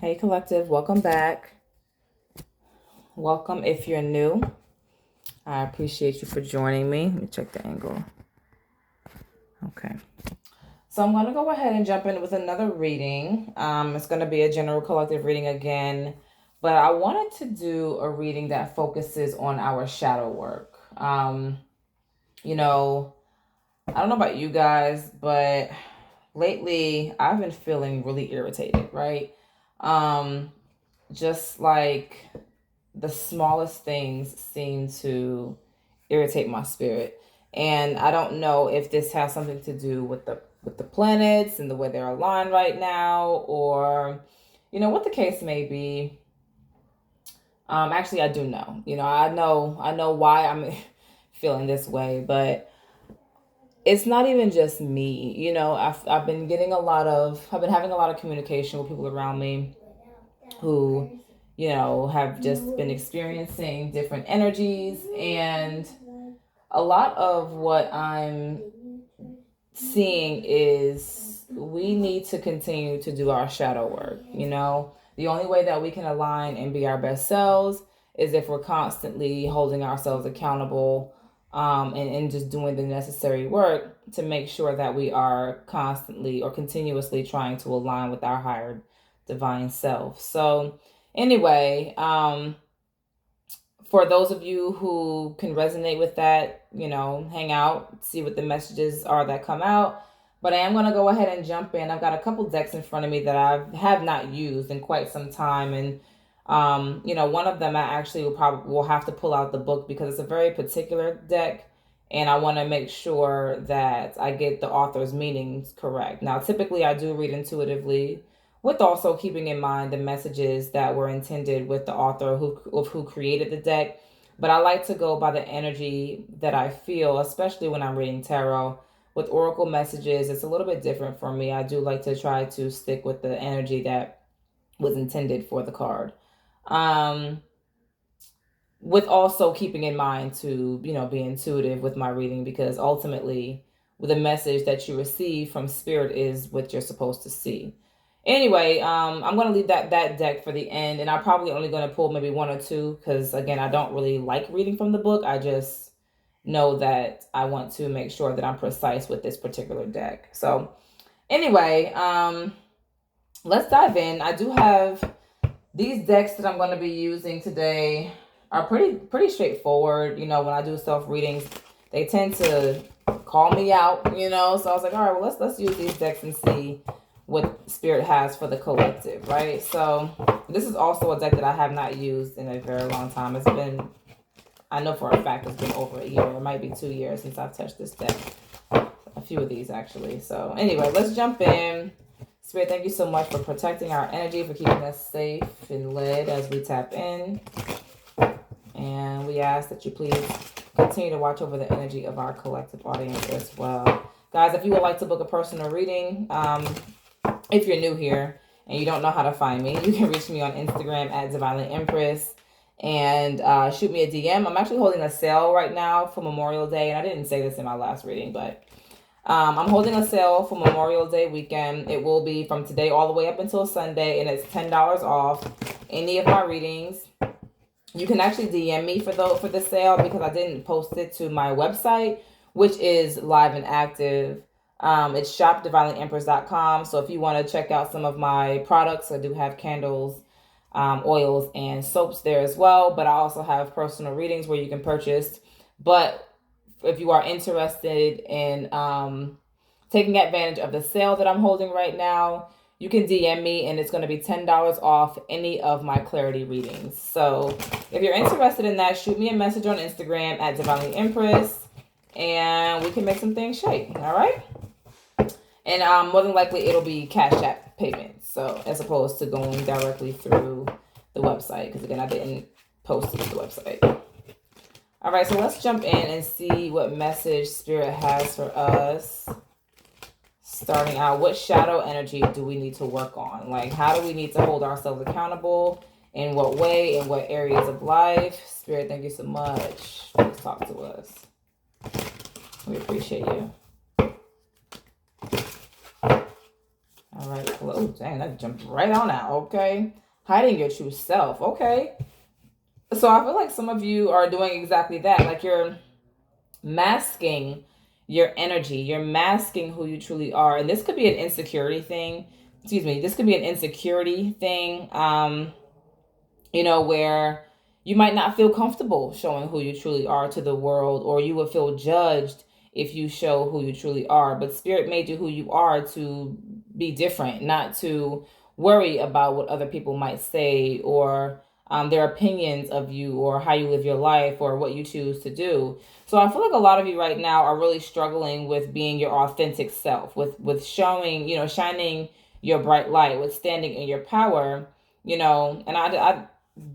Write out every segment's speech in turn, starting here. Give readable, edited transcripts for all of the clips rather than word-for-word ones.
Hey, Collective, welcome back. Welcome if you're new. I appreciate you for joining me. Let me check the angle. Okay. So I'm going to go ahead and jump in with another reading. It's going to be a general collective reading again, but I wanted to do a reading that focuses on our shadow work. You know, I don't know about you guys, but lately I've been feeling really irritated, right? Just like the smallest things seem to irritate my spirit. And I don't know if this has something to do with the planets and the way they're aligned right now, or what the case may be. Actually, I do know. I know why I'm feeling this way, but it's not even just me. I've been I've been having a lot of communication with people around me who have just been experiencing different energies. And a lot of what I'm seeing is we need to continue to do our shadow work. The only way that we can align and be our best selves is if we're constantly holding ourselves accountable, and just doing the necessary work to make sure that we are constantly or continuously trying to align with our higher divine self. So anyway, for those of you who can resonate with that, hang out, see what the messages are that come out. But I am going to go ahead and jump in. I've got a couple decks in front of me that I have not used in quite some time. And, one of them I actually will have to pull out the book because it's a very particular deck. And I want to make sure that I get the author's meanings correct. Now, typically I do read intuitively, with also keeping in mind the messages that were intended with the author who created the deck. But I like to go by the energy that I feel, especially when I'm reading tarot. With oracle messages, it's a little bit different for me. I do like to try to stick with the energy that was intended for the card. With also keeping in mind to, be intuitive with my reading, because ultimately the message that you receive from spirit is what you're supposed to see. Anyway, I'm going to leave that deck for the end, and I'm probably only going to pull maybe one or two because, again, I don't really like reading from the book. I just know that I want to make sure that I'm precise with this particular deck. So anyway, let's dive in. I do have these decks that I'm going to be using today are pretty straightforward. When I do self readings, they tend to call me out. So I was like, all right, well, let's use these decks and see what spirit has for the collective, right? So this is also a deck that I have not used in a very long time. It's been, I know for a fact, it's been over a year. It might be 2 years since I've touched this deck. A few of these actually. So anyway, let's jump in. Spirit, thank you so much for protecting our energy, for keeping us safe and led as we tap in. And we ask that you please continue to watch over the energy of our collective audience as well. Guys, if you would like to book a personal reading, if you're new here and you don't know how to find me, you can reach me on Instagram at Divinely Empress and shoot me a DM. I'm actually holding a sale right now for Memorial Day, and I didn't say this in my last reading, but I'm holding a sale for Memorial Day weekend. It will be from today all the way up until Sunday, and it's $10 off any of my readings. You can actually DM me for the sale because I didn't post it to my website, which is live and active. It's shopdivinelyempress.com. So if you want to check out some of my products, I do have candles, oils, and soaps there as well. But I also have personal readings where you can purchase. But if you are interested in taking advantage of the sale that I'm holding right now, you can DM me, and it's going to be $10 off any of my clarity readings. So if you're interested in that, shoot me a message on Instagram at Divinely Empress, and we can make some things shake. All right. And more than likely, it'll be Cash App payment, so as opposed to going directly through the website, because again, I didn't post it to the website. All right, so let's jump in and see what message Spirit has for us. Starting out, what shadow energy do we need to work on? Like, how do we need to hold ourselves accountable? In what way? In what areas of life? Spirit, thank you so much. Please talk to us. We appreciate you. All right. Oh, dang, that jumped right on out. Okay. Hiding your true self. Okay. So I feel like some of you are doing exactly that. Like you're masking your energy, you're masking who you truly are. And this could be an insecurity thing. Excuse me. This could be an insecurity thing. Where you might not feel comfortable showing who you truly are to the world, or you would feel judged if you show who you truly are. But Spirit made you who you are to be different, not to worry about what other people might say, or their opinions of you, or how you live your life, or what you choose to do. So I feel like a lot of you right now are really struggling with being your authentic self, with showing, shining your bright light, with standing in your power. And I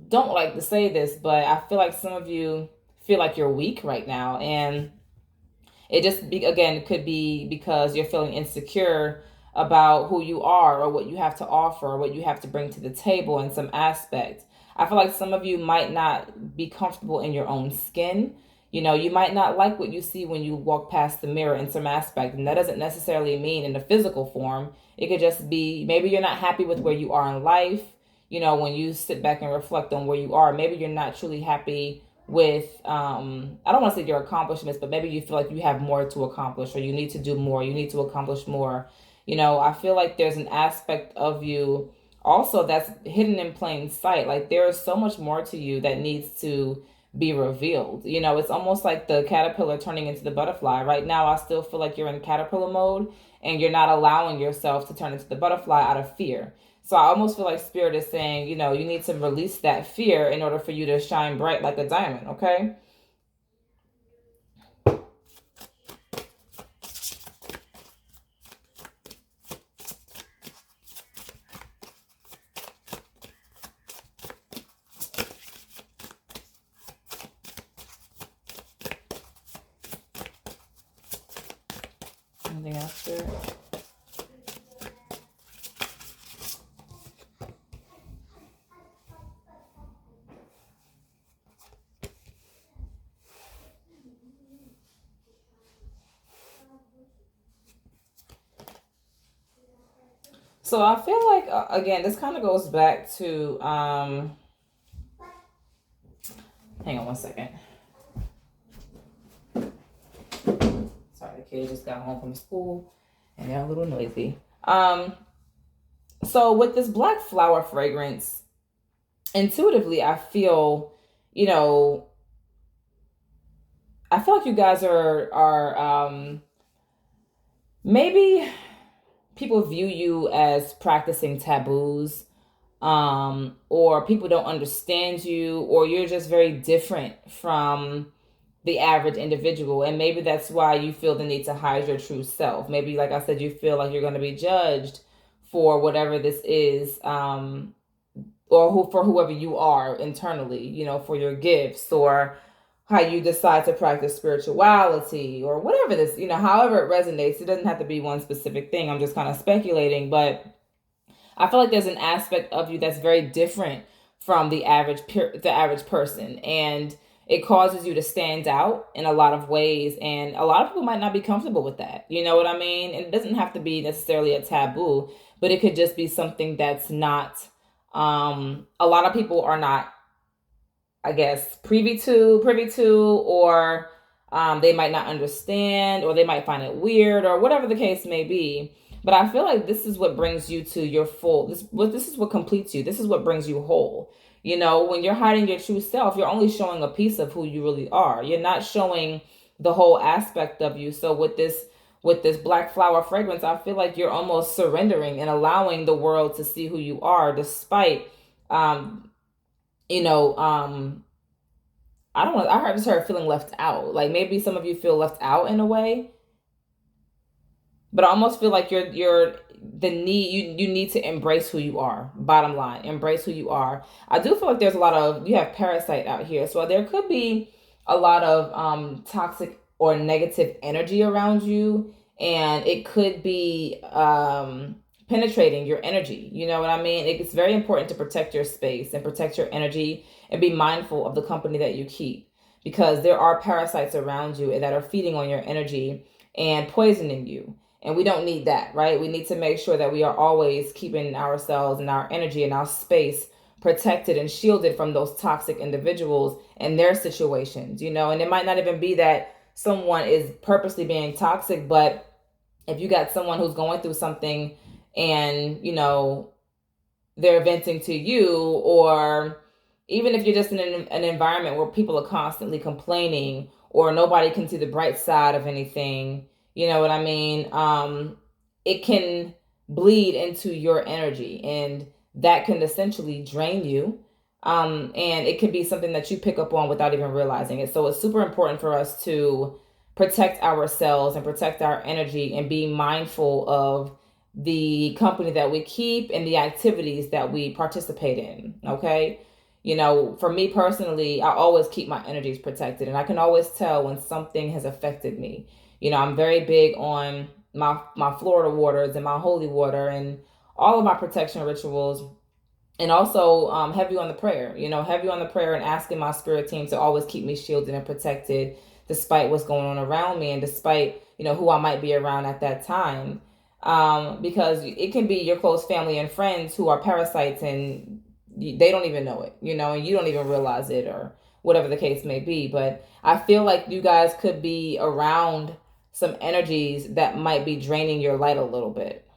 don't like to say this, but I feel like some of you feel like you're weak right now. And it just, again, could be because you're feeling insecure about who you are, or what you have to offer, or what you have to bring to the table in some aspect. I feel like some of you might not be comfortable in your own skin. You might not like what you see when you walk past the mirror in some aspect. And that doesn't necessarily mean in the physical form. It could just be maybe you're not happy with where you are in life. When you sit back and reflect on where you are, maybe you're not truly happy with, I don't want to say your accomplishments, but maybe you feel like you have more to accomplish, or you need to do more, you need to accomplish more. I feel like there's an aspect of you also that's hidden in plain sight. Like there is so much more to you that needs to be revealed. It's almost like the caterpillar turning into the butterfly. Right now, I still feel like you're in caterpillar mode, and you're not allowing yourself to turn into the butterfly out of fear. So I almost feel like Spirit is saying, you need to release that fear in order for you to shine bright like a diamond, okay? Anything else, Spirit? So I feel like, again, this kind of goes back to, hang on one second. Sorry, the kids just got home from school and they're a little noisy. So with this black flower fragrance, intuitively, I feel, I feel like you guys are maybe people view you as practicing taboos, or people don't understand you, or you're just very different from the average individual. And maybe that's why you feel the need to hide your true self. Maybe, like I said, you feel like you're going to be judged for whatever this is, or for whoever you are internally, for your gifts, or how you decide to practice spirituality, or whatever this, however it resonates. It doesn't have to be one specific thing. I'm just kind of speculating, but I feel like there's an aspect of you that's very different from the average person, and it causes you to stand out in a lot of ways. And a lot of people might not be comfortable with that. You know what I mean? And it doesn't have to be necessarily a taboo, but it could just be something that's not. A lot of people are not, I guess, privy to, or they might not understand, or they might find it weird, or whatever the case may be. But I feel like this is what brings you to your full. This is what completes you. This is what brings you whole. When you're hiding your true self, you're only showing a piece of who you really are. You're not showing the whole aspect of you. So with this black flower fragrance, I feel like you're almost surrendering and allowing the world to see who you are, despite, you know, I don't know. Just heard feeling left out. Like maybe some of you feel left out in a way, but I almost feel like you're the need you need to embrace who you are. Bottom line, embrace who you are. I do feel like there's a lot of, you have parasite out here, so there could be a lot of toxic or negative energy around you, and it could be penetrating your energy. You know what I mean? It's very important to protect your space and protect your energy, and be mindful of the company that you keep, because there are parasites around you that are feeding on your energy and poisoning you. And we don't need that, right? We need to make sure that we are always keeping ourselves and our energy and our space protected and shielded from those toxic individuals and their situations, you know. And it might not even be that someone is purposely being toxic, but if you got someone who's going through something and, you know, they're venting to you, or even if you're just in an environment where people are constantly complaining or nobody can see the bright side of anything, you know what I mean? It can bleed into your energy, and that can essentially drain you. And it can be something that you pick up on without even realizing it. So it's super important for us to protect ourselves and protect our energy and be mindful of the company that we keep and the activities that we participate in. Okay. You know, for me personally, I always keep my energies protected, and I can always tell when something has affected me. You know, I'm very big on my Florida waters and my holy water and all of my protection rituals, and also heavy on the prayer. You know, heavy on the prayer and asking my spirit team to always keep me shielded and protected despite what's going on around me and despite, you know, who I might be around at that time. Because it can be your close family and friends who are parasites, and they don't even know it, you know, and you don't even realize it, or whatever the case may be. But I feel like you guys could be around some energies that might be draining your light a little bit.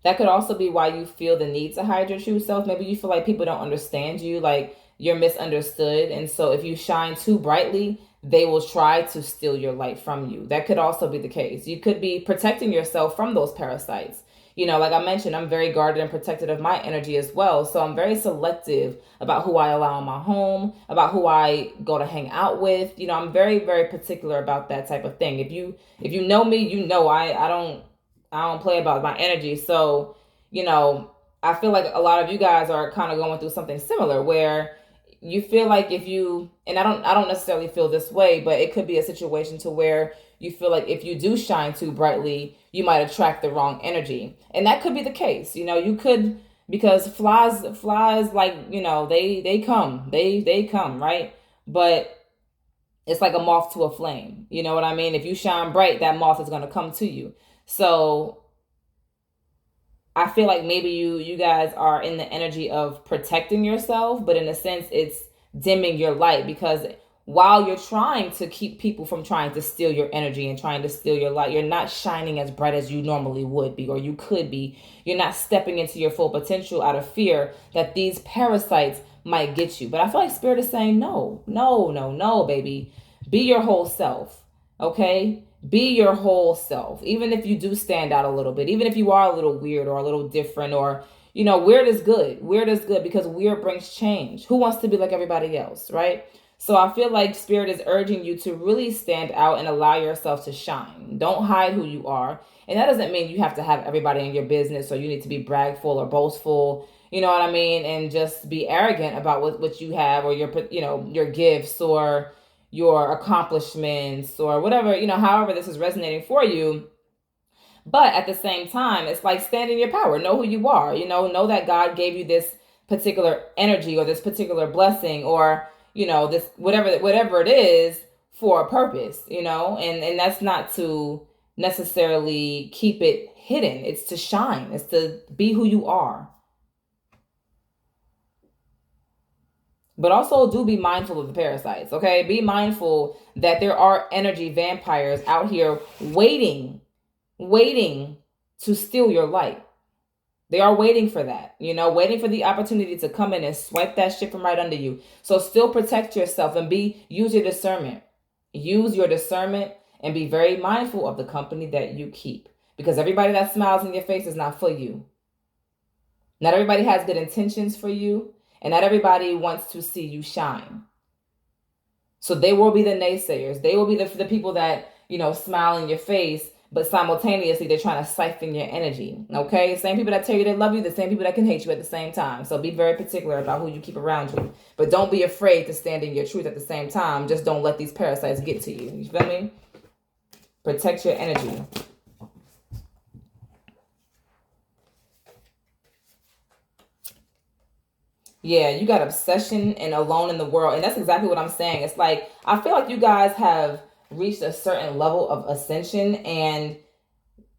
That could also be why you feel the need to hide your true self. Maybe you feel like people don't understand you, like you're misunderstood. And so if you shine too brightly, they will try to steal your light from you. That could also be the case. You could be protecting yourself from those parasites. You know, like I mentioned, I'm very guarded and protected of my energy as well. So I'm very selective about who I allow in my home, about who I go to hang out with. You know, I'm very, very particular about that type of thing. If you know me, you know I don't play about my energy. So, you know, I feel like a lot of you guys are kind of going through something similar where you feel like if you, and I don't necessarily feel this way, but it could be a situation to where you feel like if you do shine too brightly, you might attract the wrong energy. And that could be the case. You know, you could, because flies like, you know, they come, right? But it's like a moth to a flame. You know what I mean? If you shine bright, that moth is going to come to you. So I feel like maybe you guys are in the energy of protecting yourself, but in a sense it's dimming your light, because while you're trying to keep people from trying to steal your energy and trying to steal your light, you're not shining as bright as you normally would be, or you could be. You're not stepping into your full potential out of fear that these parasites might get you. But I feel like spirit is saying no, no, no, no, baby. Be your whole self. Okay? Be your whole self. Even if you do stand out a little bit, even if you are a little weird or a little different, or, you know, weird is good. Weird is good because weird brings change. Who wants to be like everybody else, right? So I feel like spirit is urging you to really stand out and allow yourself to shine. Don't hide who you are. And that doesn't mean you have to have everybody in your business, or you need to be bragful or boastful, you know what I mean? And just be arrogant about what you have, or your, you know, your gifts or your accomplishments or whatever, you know, however this is resonating for you. But at the same time, it's like stand in your power. Know who you are. You know that God gave you this particular energy or this particular blessing, or, you know, this whatever it is, for a purpose, you know, and that's not to necessarily keep it hidden. It's to shine. It's to be who you are. But also do be mindful of the parasites, okay? Be mindful that there are energy vampires out here waiting to steal your light. They are waiting for that, you know, waiting for the opportunity to come in and swipe that shit from right under you. So still protect yourself and use your discernment. Use your discernment and be very mindful of the company that you keep. Because everybody that smiles in your face is not for you. Not everybody has good intentions for you, and not everybody wants to see you shine. So they will be the naysayers. They will be the people that, you know, smile in your face, but simultaneously they're trying to siphon your energy. Okay? Same people that tell you they love you, the same people that can hate you at the same time. So be very particular about who you keep around you. But don't be afraid to stand in your truth at the same time. Just don't let these parasites get to you. You feel me? Protect your energy. Yeah, you got obsession and alone in the world. And that's exactly what I'm saying. It's like, I feel like you guys have reached a certain level of ascension. And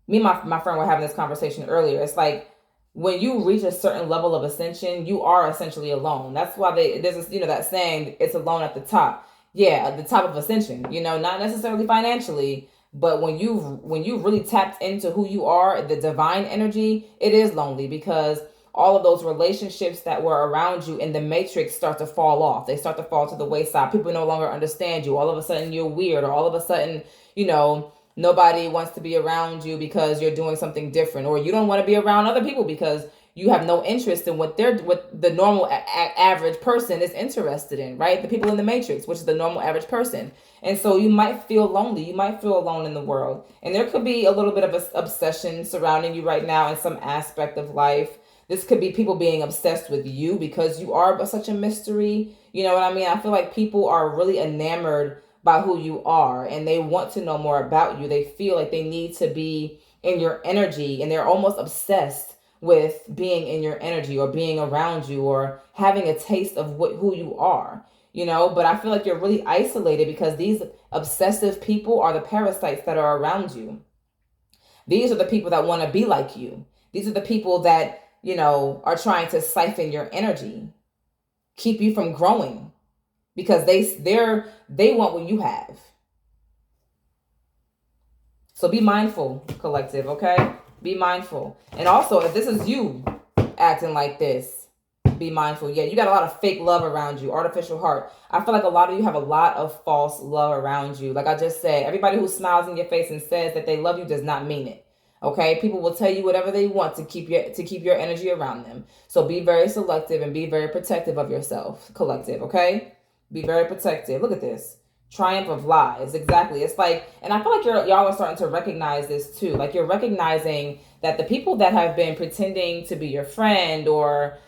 me and my friend were having this conversation earlier. It's like, when you reach a certain level of ascension, you are essentially alone. That's why there's this, that saying, it's alone at the top. Yeah, at the top of ascension, not necessarily financially, but when you really tapped into who you are, the divine energy, it is lonely because all of those relationships that were around you in the matrix start to fall off. They start to fall to the wayside. People no longer understand you. All of a sudden you're weird, or all of a sudden, nobody wants to be around you because you're doing something different, or you don't want to be around other people because you have no interest in what the normal average person is interested in, right? The people in the matrix, which is the normal average person. And so you might feel lonely, you might feel alone in the world, and there could be a little bit of a obsession surrounding you right now in some aspect of life. This could be people being obsessed with you because you are such a mystery. You know what I mean? I feel like people are really enamored by who you are, and they want to know more about you. They feel like they need to be in your energy, and they're almost obsessed with being in your energy or being around you or having a taste of who you are. But I feel like you're really isolated because these obsessive people are the parasites that are around you. These are the people that want to be like you. These are the people that, are trying to siphon your energy, keep you from growing, because they want what you have. So be mindful, collective, okay? Be mindful. And also, if this is you acting like this, be mindful. Yeah, you got a lot of fake love around you, artificial heart. I feel like a lot of you have a lot of false love around you. Like I just said, everybody who smiles in your face and says that they love you does not mean it. Okay, people will tell you whatever they want to keep your energy around them. So be very selective and be very protective of yourself, collective. Okay, be very protective. Look at this. Triumph of lies. Exactly. It's like, and I feel like y'all are starting to recognize this too. Like you're recognizing that the people that have been pretending to be your friend, or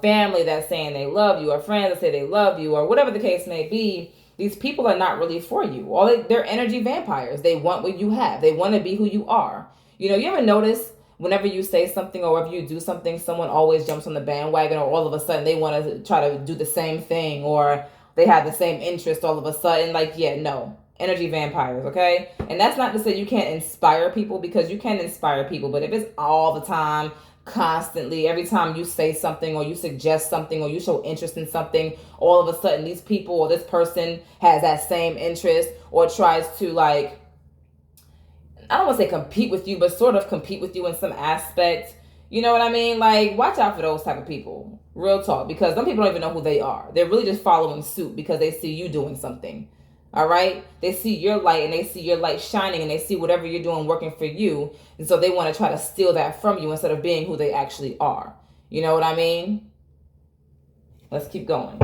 family that's saying they love you, or friends that say they love you, or whatever the case may be, these people are not really for you. They're energy vampires. They want what you have. They want to be who you are. You ever notice whenever you say something or if you do something, someone always jumps on the bandwagon, or all of a sudden they want to try to do the same thing, or they have the same interest all of a sudden. Like, yeah, no. Energy vampires, okay? And that's not to say you can't inspire people, because you can inspire people, but if it's all the time, constantly, every time you say something or you suggest something or you show interest in something, all of a sudden these people or this person has that same interest or tries to, like, I don't want to say compete with you, but sort of compete with you in some aspect. You know what I mean? Like, watch out for those type of people. Real talk. Because some people don't even know who they are. They're really just following suit because they see you doing something. All right? They see your light and they see your light shining and they see whatever you're doing working for you. And so they want to try to steal that from you instead of being who they actually are. You know what I mean? Let's keep going.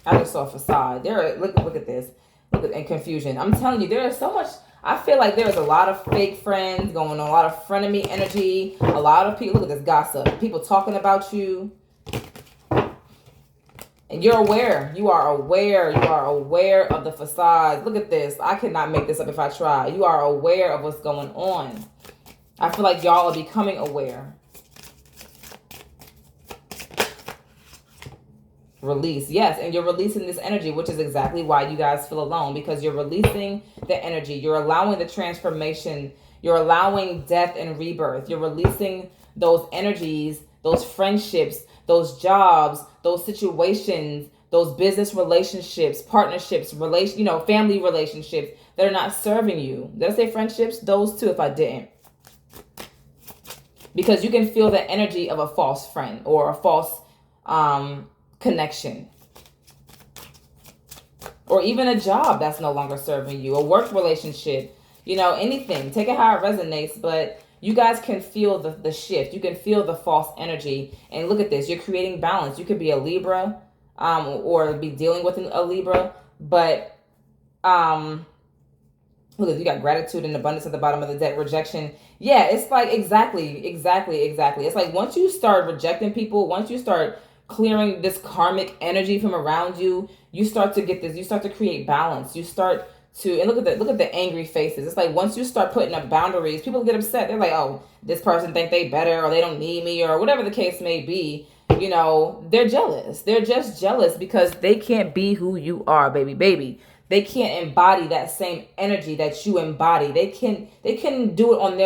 I just saw a facade. Look at this. Look at confusion. I'm telling you, there is so much. I feel like there is a lot of fake friends going on, a lot of frenemy energy, a lot of people. Look at this gossip. People talking about you. And you're aware. You are aware. You are aware of the facade. Look at this. I could not make this up if I tried. You are aware of what's going on. I feel like y'all are becoming aware. Release. Yes, and you're releasing this energy, which is exactly why you guys feel alone, because you're releasing the energy. You're allowing the transformation. You're allowing death and rebirth. You're releasing those energies, those friendships, those jobs, those situations, those business relationships, partnerships, family relationships that are not serving you. Did I say friendships? Those two if I didn't. Because you can feel the energy of a false friend or a false connection, or even a job that's no longer serving you, a work relationship, anything. Take it how it resonates, but you guys can feel the shift. You can feel the false energy. And look at this. You're creating balance. You could be a Libra or be dealing with a Libra, but look, you got gratitude and abundance at the bottom of the deck. Rejection. Yeah, it's like exactly. It's like once you start rejecting people, once you start clearing this karmic energy from around you, you start to get this. You start to create balance. You start to, and look at the angry faces. It's like once you start putting up boundaries, people get upset. They're like, oh, this person think they better, or they don't need me, or whatever the case may be. You know, they're jealous. They're just jealous because they can't be who you are, baby. They can't embody that same energy that you embody. They can do it on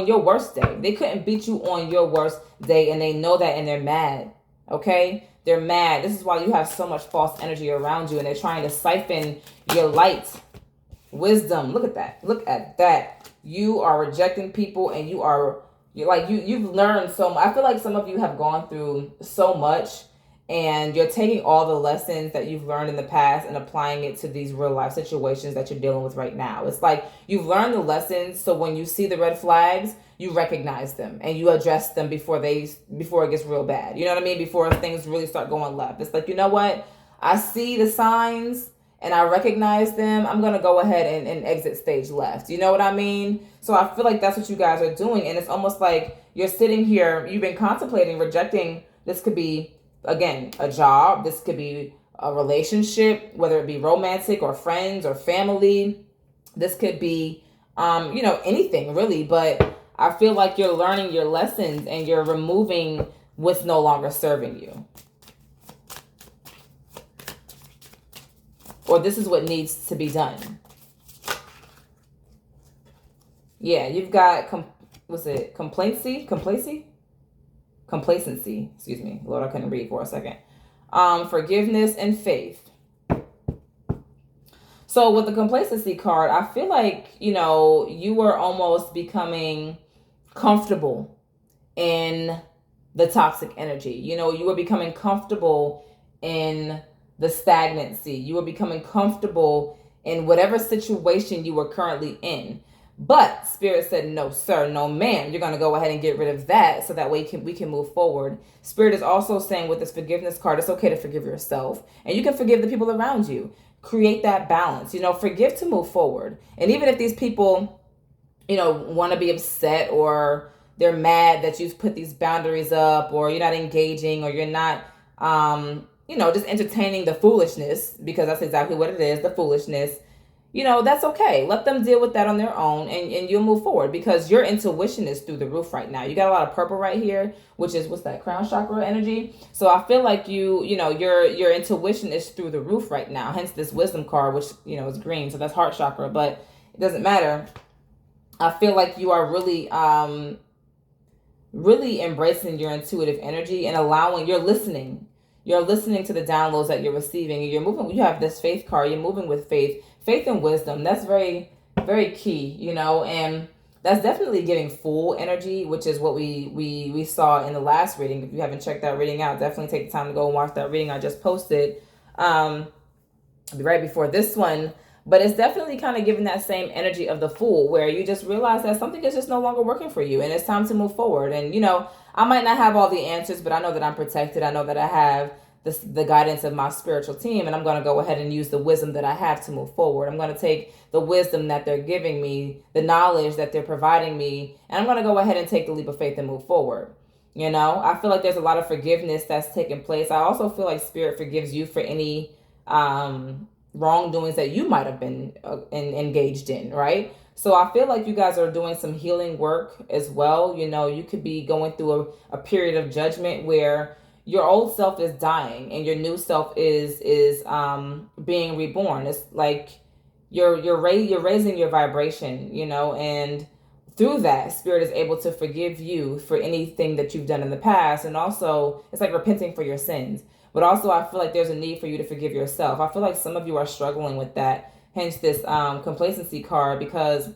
your worst day. They couldn't beat you on your worst day, and they know that, and they're mad. Okay? They're mad. This is why you have so much false energy around you, and they're trying to siphon your light, wisdom. Look at that. Look at that. You are rejecting people, and you've learned so much. I feel like some of you have gone through so much, and you're taking all the lessons that you've learned in the past and applying it to these real life situations that you're dealing with right now. It's like you've learned the lessons, so when you see the red flags, you recognize them and you address them before it gets real bad. You know what I mean? Before things really start going left. It's like, you know what? I see the signs and I recognize them. I'm going to go ahead and exit stage left. You know what I mean? So I feel like that's what you guys are doing. And it's almost like you're sitting here, you've been contemplating rejecting. This could be, again, a job. This could be a relationship, whether it be romantic or friends or family. This could be, anything really. But I feel like you're learning your lessons and you're removing what's no longer serving you. Or this is what needs to be done. Yeah, you've got, complacency? Complacency, excuse me. Lord, I couldn't read for a second. Forgiveness and faith. So with the complacency card, I feel like, you were almost becoming comfortable in the toxic energy. You were becoming comfortable in the stagnancy. You were becoming comfortable in whatever situation you were currently in. But Spirit said, no, sir, no, ma'am. You're going to go ahead and get rid of that so that way we can move forward. Spirit is also saying with this forgiveness card, it's okay to forgive yourself. And you can forgive the people around you. Create that balance. Forgive to move forward. And even if these people, want to be upset or they're mad that you've put these boundaries up or you're not engaging or you're not, just entertaining the foolishness, because that's exactly what it is, the foolishness. That's okay. Let them deal with that on their own and you'll move forward because your intuition is through the roof right now. You got a lot of purple right here, which is, what's that, crown chakra energy. So I feel like your intuition is through the roof right now. Hence this wisdom card, which, is green. So that's heart chakra, but it doesn't matter. I feel like you are really, really embracing your intuitive energy and you're listening. You're listening to the downloads that you're receiving. You're moving. You have this faith card. You're moving with faith and wisdom. That's very, very key, and that's definitely giving full energy, which is what we saw in the last reading. If you haven't checked that reading out, definitely take the time to go and watch that reading I just posted right before this one. But it's definitely kind of giving that same energy of the Fool, where you just realize that something is just no longer working for you and it's time to move forward. And, I might not have all the answers, but I know that I'm protected. I know that I have the guidance of my spiritual team, and I'm going to go ahead and use the wisdom that I have to move forward. I'm going to take the wisdom that they're giving me, the knowledge that they're providing me, and I'm going to go ahead and take the leap of faith and move forward. I feel like there's a lot of forgiveness that's taking place. I also feel like Spirit forgives you for any wrongdoings that you might have been engaged in, right? So I feel like you guys are doing some healing work as well. You could be going through a period of judgment where your old self is dying and your new self is being reborn. It's like you're raising your vibration, and through that, Spirit is able to forgive you for anything that you've done in the past. And also, it's like repenting for your sins. But also, I feel like there's a need for you to forgive yourself. I feel like some of you are struggling with that. Hence this complacency card, because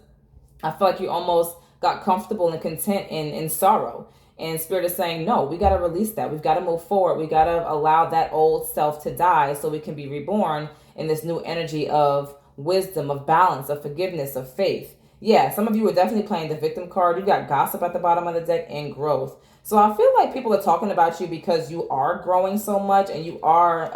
I feel like you almost got comfortable and content in sorrow. And Spirit is saying, no, we got to release that. We've got to move forward. We got to allow that old self to die so we can be reborn in this new energy of wisdom, of balance, of forgiveness, of faith. Yeah, some of you are definitely playing the victim card. You got gossip at the bottom of the deck and growth. So I feel like people are talking about you because you are growing so much and you are,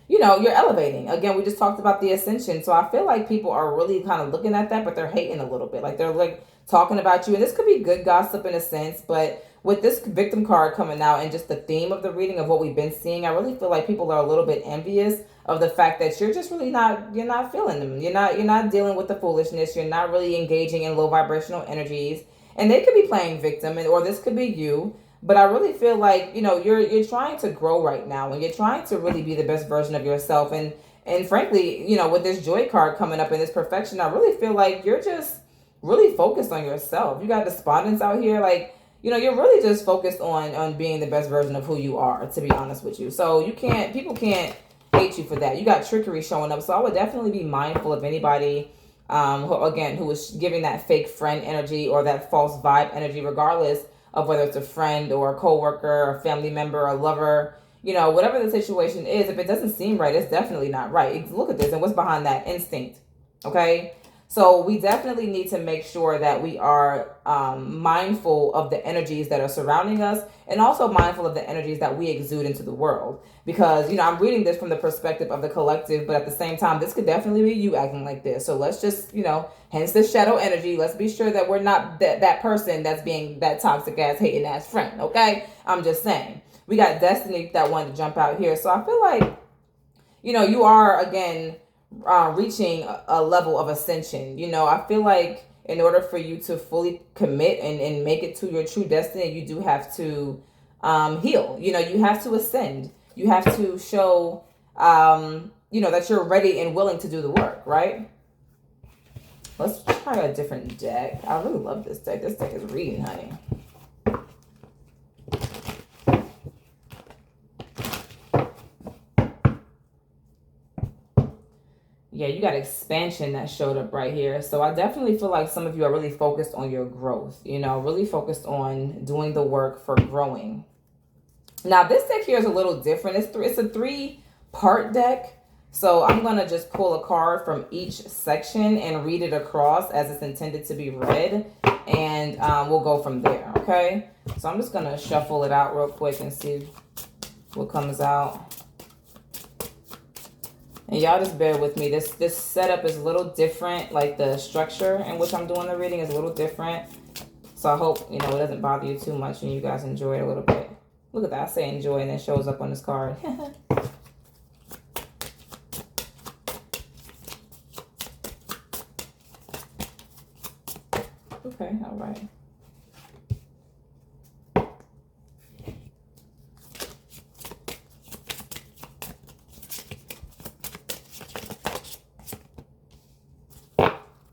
you're elevating. Again, we just talked about the ascension. So I feel like people are really kind of looking at that, but they're hating a little bit. Like they're like talking about you. And this could be good gossip in a sense, but with this victim card coming out and just the theme of the reading of what we've been seeing, I really feel like people are a little bit envious of the fact that you're just really you're not feeling them. You're not dealing with the foolishness. You're not really engaging in low vibrational energies. And they could be playing victim, or this could be you. But I really feel like, you're trying to grow right now, and you're trying to really be the best version of yourself. And frankly, with this joy card coming up in this perfection, I really feel like you're just really focused on yourself. You got despondence out here, like, you're really just focused on being the best version of who you are, to be honest with you. So people can't hate you for that. You got trickery showing up. So I would definitely be mindful of anybody, who is giving that fake friend energy or that false vibe energy, regardless of whether it's a friend or a coworker, a family member, a lover, whatever the situation is. If it doesn't seem right, it's definitely not right. Look at this and what's behind that instinct. Okay. So we definitely need to make sure that we are mindful of the energies that are surrounding us, and also mindful of the energies that we exude into the world. Because, I'm reading this from the perspective of the collective, but at the same time, this could definitely be you acting like this. So let's just, hence the shadow energy. Let's be sure that we're not that person that's being that toxic ass, hating ass friend. Okay. I'm just saying. We got Destiny that wanted to jump out here. So I feel like, you are, again, reaching a level of ascension. I feel like in order for you to fully commit and make it to your true destiny, you do have to heal. You have to ascend. You have to show, that you're ready and willing to do the work, right? Let's try a different deck. I really love this deck. This deck is reading, honey. Yeah, you got expansion that showed up right here. So I definitely feel like some of you are really focused on your growth, really focused on doing the work for growing. Now, this deck here is a little different. It's a 3-part deck. So I'm going to just pull a card from each section and read it across as it's intended to be read. And we'll go from there, okay? So I'm just going to shuffle it out real quick and see what comes out. And y'all just bear with me. This setup is a little different. Like the structure in which I'm doing the reading is a little different. So I hope, it doesn't bother you too much and you guys enjoy it a little bit. Look at that. I say enjoy and then it shows up on this card. Okay, all right.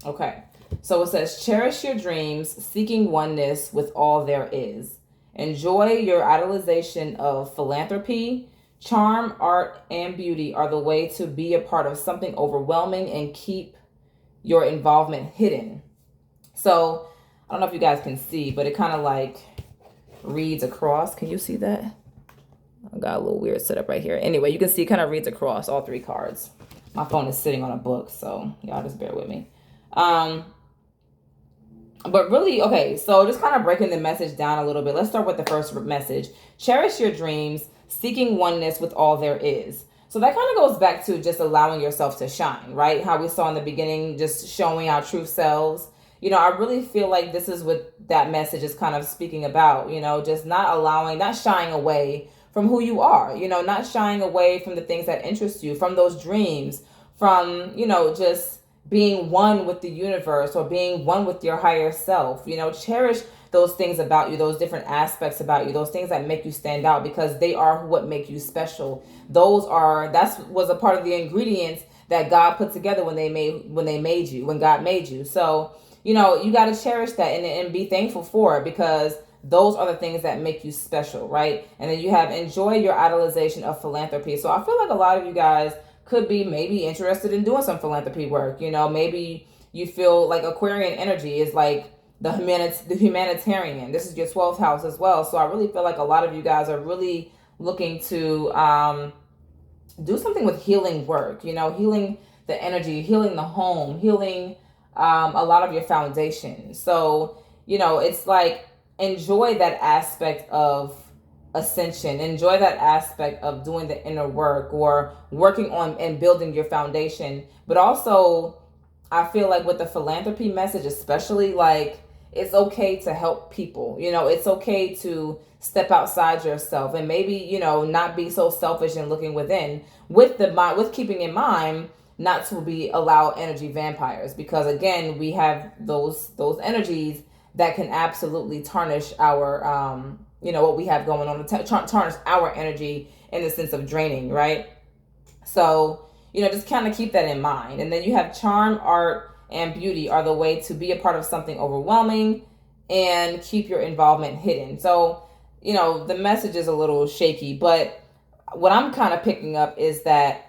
Okay, so it says, cherish your dreams, seeking oneness with all there is. Enjoy your idolization of philanthropy. Charm, art, and beauty are the way to be a part of something overwhelming and keep your involvement hidden. So, I don't know if you guys can see, but it kind of like reads across. Can you see that? I got a little weird setup right here. Anyway, you can see it kind of reads across all 3 cards. My phone is sitting on a book, so y'all just bear with me. But really, okay, so just kind of breaking the message down a little bit. Let's start with the first message. Cherish your dreams, seeking oneness with all there is. So that kind of goes back to just allowing yourself to shine, right? How we saw in the beginning, just showing our true selves. I really feel like this is what that message is kind of speaking about, just not shying away from who you are, not shying away from the things that interest you, from those dreams, from, just being one with the universe or being one with your higher self. Cherish those things about you, those different aspects about you, those things that make you stand out, because they are what make you special. That was a part of the ingredients that God put together when God made you. So, you got to cherish that and be thankful for it, because those are the things that make you special, right? And then you have enjoy your idolization of philanthropy. So I feel like a lot of you guys could be maybe interested in doing some philanthropy work. Maybe you feel like Aquarian energy is like the humanitarian. This is your 12th house as well. So I really feel like a lot of you guys are really looking to do something with healing work, healing the energy, healing the home, healing a lot of your foundation. So, it's like enjoy that aspect of ascension, enjoy that aspect of doing the inner work or working on and building your foundation. But also, I feel like with the philanthropy message, especially, like it's okay to help people. It's okay to step outside yourself and maybe, not be so selfish and looking within, with keeping in mind not to be allow energy vampires, because again, we have those energies that can absolutely tarnish our what we have going on, tarnish our energy in the sense of draining, right? So, just kind of keep that in mind. And then you have charm, art, and beauty are the way to be a part of something overwhelming and keep your involvement hidden. So, the message is a little shaky, but what I'm kind of picking up is that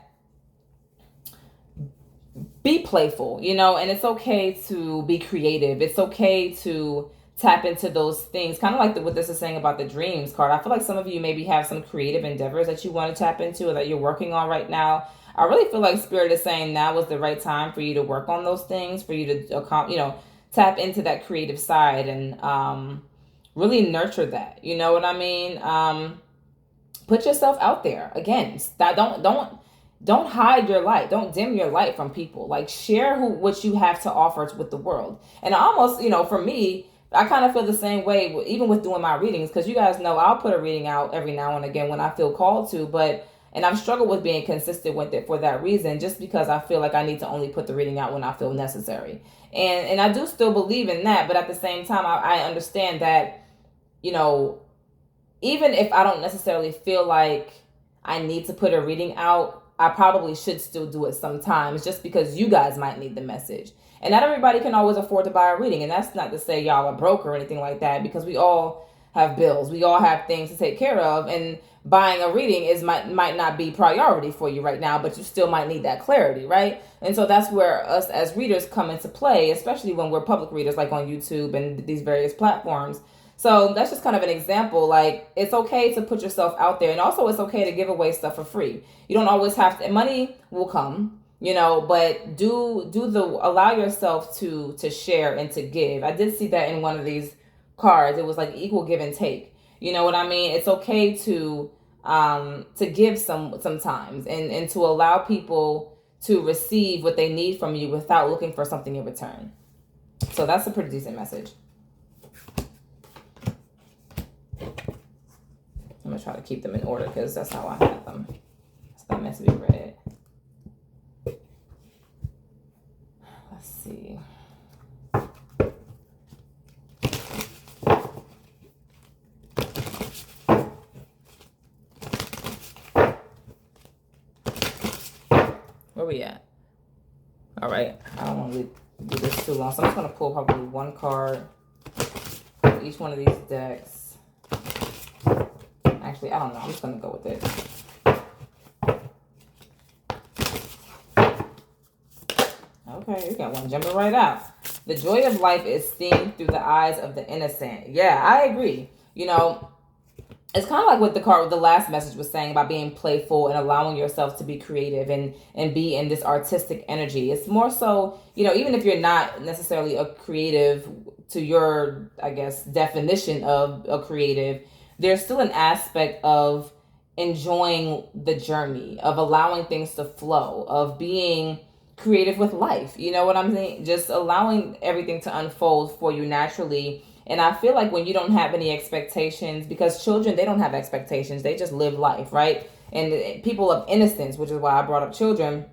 be playful, and it's okay to be creative. It's okay to tap into those things, kind of like what this is saying about the dreams card. I feel like some of you maybe have some creative endeavors that you want to tap into or that you're working on right now. I really feel like Spirit is saying now was the right time for you to work on those things, for you to tap into that creative side and really nurture that. You know what I mean? Put yourself out there. Again, don't hide your light. Don't dim your light from people. Like, share what you have to offer with the world. And almost, for me, I kind of feel the same way, even with doing my readings, because you guys know I'll put a reading out every now and again when I feel called to, and I've struggled with being consistent with it for that reason, just because I feel like I need to only put the reading out when I feel necessary. And I do still believe in that, but at the same time, I understand that, even if I don't necessarily feel like I need to put a reading out, I probably should still do it sometimes, just because you guys might need the message. And not everybody can always afford to buy a reading. And that's not to say y'all are broke or anything like that, because we all have bills. We all have things to take care of. And buying a reading might not be priority for you right now, but you still might need that clarity, right? And so that's where us as readers come into play, especially when we're public readers, like on YouTube and these various platforms. So that's just kind of an example. Like, it's okay to put yourself out there. And also it's okay to give away stuff for free. You don't always have to, money will come, but allow yourself to share and to give. I did see that in one of these cards. It was like equal give and take. You know what I mean? It's okay to give sometimes and to allow people to receive what they need from you without looking for something in return. So that's a pretty decent message. I'm gonna try to keep them in order because that's how I have them. So that meant to be read. Let's see. Where we at? All right. I don't want to do this too long, so I'm just gonna pull probably one card for each one of these decks. Actually, I don't know. I'm just going to go with it. Okay, you got one jumping right out. The joy of life is seen through the eyes of the innocent. Yeah, I agree. It's kind of like what the last message was saying about being playful and allowing yourself to be creative and be in this artistic energy. It's more so, even if you're not necessarily a creative to your, I guess, definition of a creative, there's still an aspect of enjoying the journey, of allowing things to flow, of being creative with life. You know what I'm saying? Just allowing everything to unfold for you naturally. And I feel like when you don't have any expectations, because children, they don't have expectations. They just live life, right? And people of innocence, which is why I brought up children,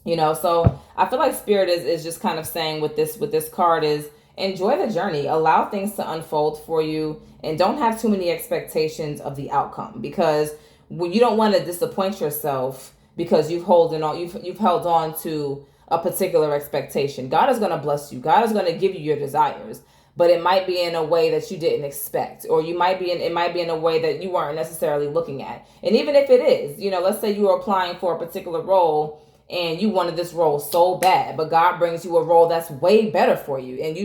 so I feel like Spirit is just kind of saying with this card is, enjoy the journey, allow things to unfold for you, and don't have too many expectations of the outcome, because when you don't want to disappoint yourself because you've held on to a particular expectation. God is going to bless you. God is going to give you your desires, but it might be in a way that you didn't expect, or it might be in a way that you weren't necessarily looking at. And even if it is, let's say you were applying for a particular role and you wanted this role so bad, but God brings you a role that's way better for you. And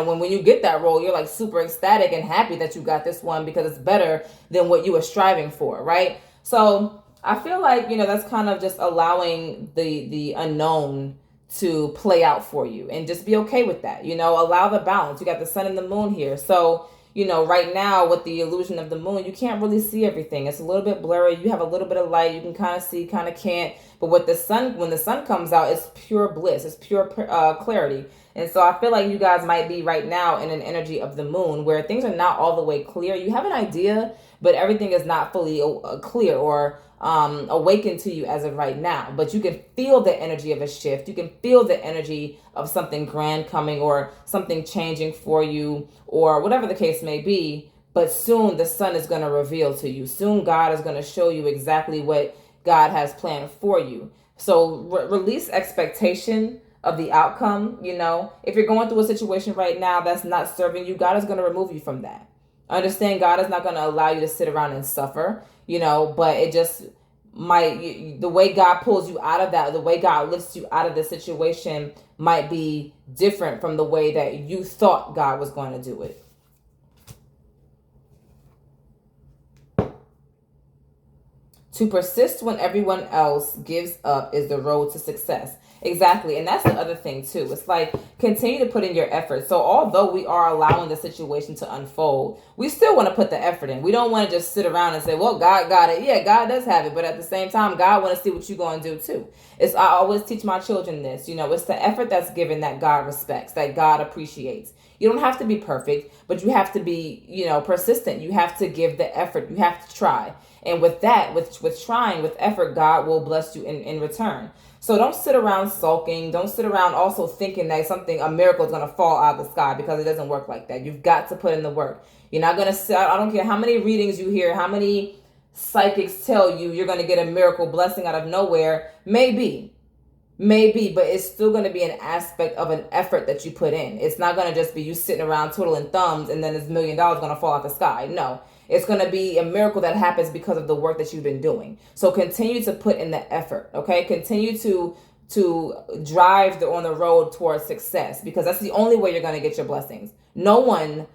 when you get that role, you're like super ecstatic and happy that you got this one because it's better than what you were striving for, right? So I feel like, that's kind of just allowing the unknown to play out for you and just be okay with that. Allow the balance. You got the sun and the moon here. So, right now with the illusion of the moon, you can't really see everything. It's a little bit blurry. You have a little bit of light. You can kind of see, kind of can't. But with the sun, when the sun comes out, it's pure bliss. It's pure clarity. And so I feel like you guys might be right now in an energy of the moon where things are not all the way clear. You have an idea, but everything is not fully clear or awakened to you as of right now. But you can feel the energy of a shift. You can feel the energy of something grand coming or something changing for you or whatever the case may be. But soon the sun is going to reveal to you. Soon God is going to show you exactly what God has planned for you. So release expectation of the outcome. If you're going through a situation right now that's not serving you, God is going to remove you from that. Understand, God is not going to allow you to sit around and suffer, but it just might, the way God pulls you out of that, the way God lifts you out of the situation might be different from the way that you thought God was going to do it. To persist when everyone else gives up is the road to success. Exactly. And that's the other thing too. It's like, continue to put in your effort. So although we are allowing the situation to unfold, we still want to put the effort in. We don't want to just sit around and say, well, God got it. Yeah, God does have it. But at the same time, God want to see what you're going to do too. I always teach my children this, it's the effort that's given that God respects, that God appreciates. You don't have to be perfect, but you have to be, persistent. You have to give the effort. You have to try. And with that, with trying, with effort, God will bless you in return. So don't sit around sulking. Don't sit around also thinking that a miracle is going to fall out of the sky, because it doesn't work like that. You've got to put in the work. You're not going to sit, I don't care how many readings you hear, how many psychics tell you you're going to get a miracle blessing out of nowhere. Maybe, but it's still going to be an aspect of an effort that you put in. It's not going to just be you sitting around twiddling thumbs and then this $1 million going to fall out the sky. No. It's going to be a miracle that happens because of the work that you've been doing. So continue to put in the effort, okay? Continue to drive on the road towards success, because that's the only way you're going to get your blessings. No one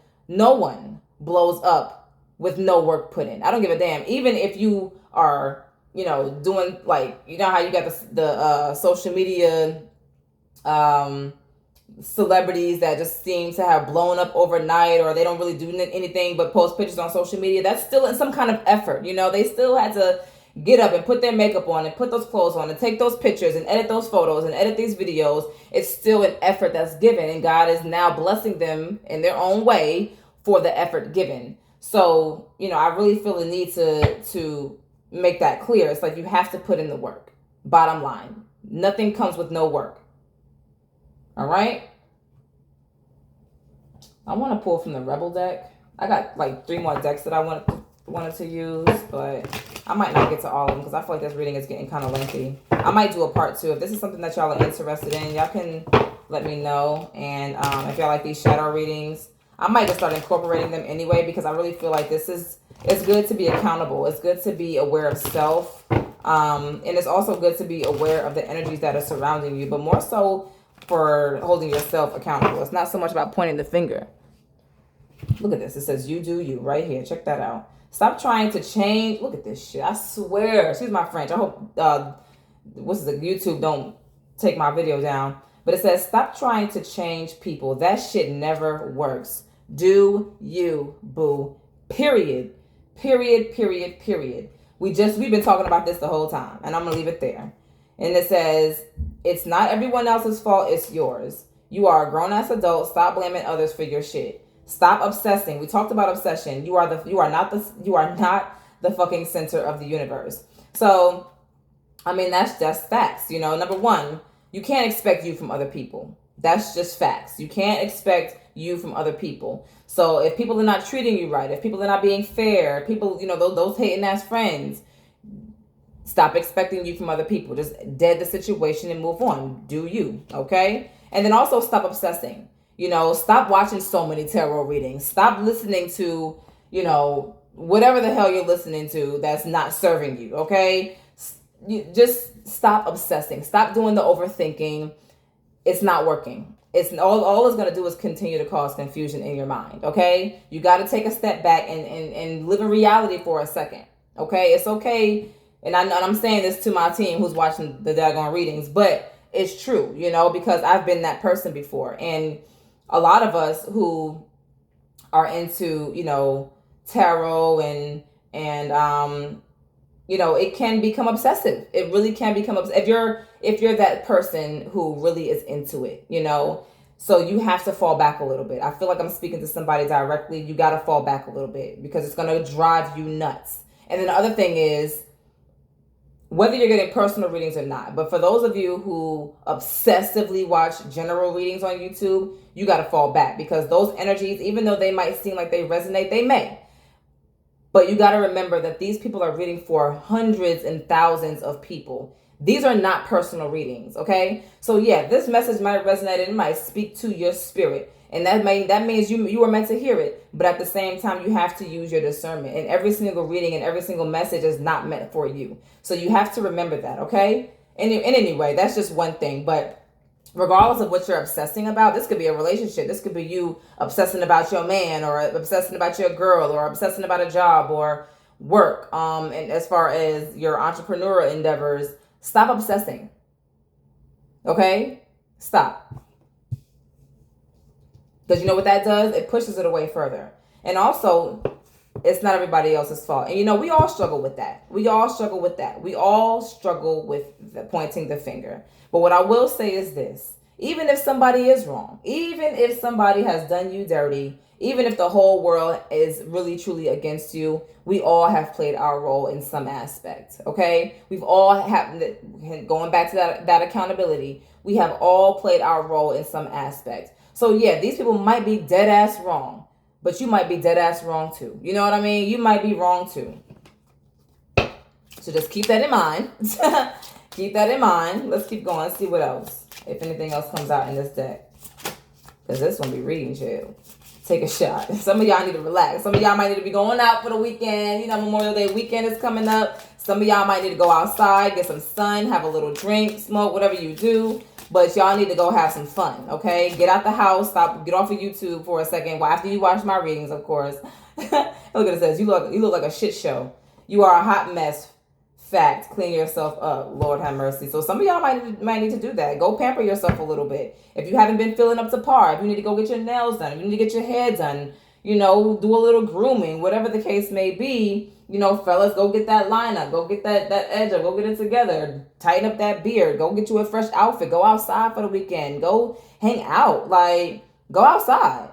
blows up with no work put in. I don't give a damn. Even if you are, doing like, how you got the social media celebrities that just seem to have blown up overnight, or they don't really do anything but post pictures on social media. That's still in some kind of effort. They still had to get up and put their makeup on and put those clothes on and take those pictures and edit those photos and edit these videos. It's still an effort that's given, and God is now blessing them in their own way for the effort given. So, I really feel the need to make that clear. It's like you have to put in the work. Bottom line, nothing comes with no work. All right. I want to pull from the Rebel deck. I got like 3 more decks that I wanted to use, but I might not get to all of them because I feel like this reading is getting kind of lengthy. I might do a part 2. If this is something that y'all are interested in, y'all can let me know. And if y'all like these shadow readings, I might just start incorporating them anyway, because I really feel like it's good to be accountable. It's good to be aware of self. And it's also good to be aware of the energies that are surrounding you, but more so for holding yourself accountable. It's not so much about pointing the finger. Look at this. It says, you do you, right here. Check that out. Stop trying to change. Look at this shit. I swear. Excuse my French. I hope YouTube don't take my video down. But it says, stop trying to change people. That shit never works. Do you, boo. Period. Period, period, period. We've been talking about this the whole time, and I'm going to leave it there. And it says, it's not everyone else's fault, it's yours. You are a grown-ass adult. Stop blaming others for your shit. Stop obsessing. We talked about obsession. You are not the fucking center of the universe. So, I mean, that's just facts. Number one, you can't expect you from other people. That's just facts. You can't expect you from other people. So if people are not treating you right, if people are not being fair, people, those hating ass friends, stop expecting you from other people. Just dead the situation and move on. Do you, okay? And then also stop obsessing. Stop watching so many tarot readings. Stop listening to, whatever the hell you're listening to that's not serving you, okay? You just stop obsessing. Stop doing the overthinking. It's not working. It's all it's going to do is continue to cause confusion in your mind, okay? You got to take a step back and live in reality for a second, okay? It's okay. And I'm saying this to my team who's watching the daggone readings, but it's true, because I've been that person before. And a lot of us who are into, tarot and it can become obsessive. It really can become if you're that person who really is into it. So you have to fall back a little bit. I feel like I'm speaking to somebody directly. You got to fall back a little bit because it's going to drive you nuts. And then the other thing is, whether you're getting personal readings or not, but for those of you who obsessively watch general readings on YouTube, you got to fall back because those energies, even though they might seem like they resonate, they may. But you got to remember that these people are reading for hundreds and thousands of people. These are not personal readings, okay? So yeah, this message might resonate and it might speak to your spirit. And that means you are meant to hear it. But at the same time, you have to use your discernment. And every single reading and every single message is not meant for you. So you have to remember that, okay? And anyway, that's just one thing. But regardless of what you're obsessing about, this could be a relationship. This could be you obsessing about your man or obsessing about your girl or obsessing about a job or work. And as far as your entrepreneurial endeavors, stop obsessing. Okay? Stop. Because you know what that does? It pushes it away further. And also, it's not everybody else's fault. And we all struggle with that. We all struggle with pointing the finger. But what I will say is this. Even if somebody is wrong, even if somebody has done you dirty, even if the whole world is really truly against you, we all have played our role in some aspect, okay? We've all going back to that accountability, we have all played our role in some aspect. So yeah, these people might be dead ass wrong, but you might be dead ass wrong too. You know what I mean? You might be wrong too. So just keep that in mind. Keep that in mind. Let's keep going. See what else. If anything else comes out in this deck. Because this one be reading chill. Take a shot. Some of y'all need to relax. Some of y'all might need to be going out for the weekend. Memorial Day weekend is coming up. Some of y'all might need to go outside, get some sun, have a little drink, smoke, whatever you do. But y'all need to go have some fun, okay? Get out the house. Get off of YouTube for a second. Well, after you watch my readings, of course. Look at it says, you look like a shit show. You are a hot mess. Fact. Clean yourself up. Lord have mercy. So some of y'all might need to do that. Go pamper yourself a little bit. If you haven't been feeling up to par, if you need to go get your nails done, if you need to get your hair done, do a little grooming, whatever the case may be. Fellas, go get that line up. Go get that edge up. Go get it together. Tighten up that beard. Go get you a fresh outfit. Go outside for the weekend. Go hang out. Go outside.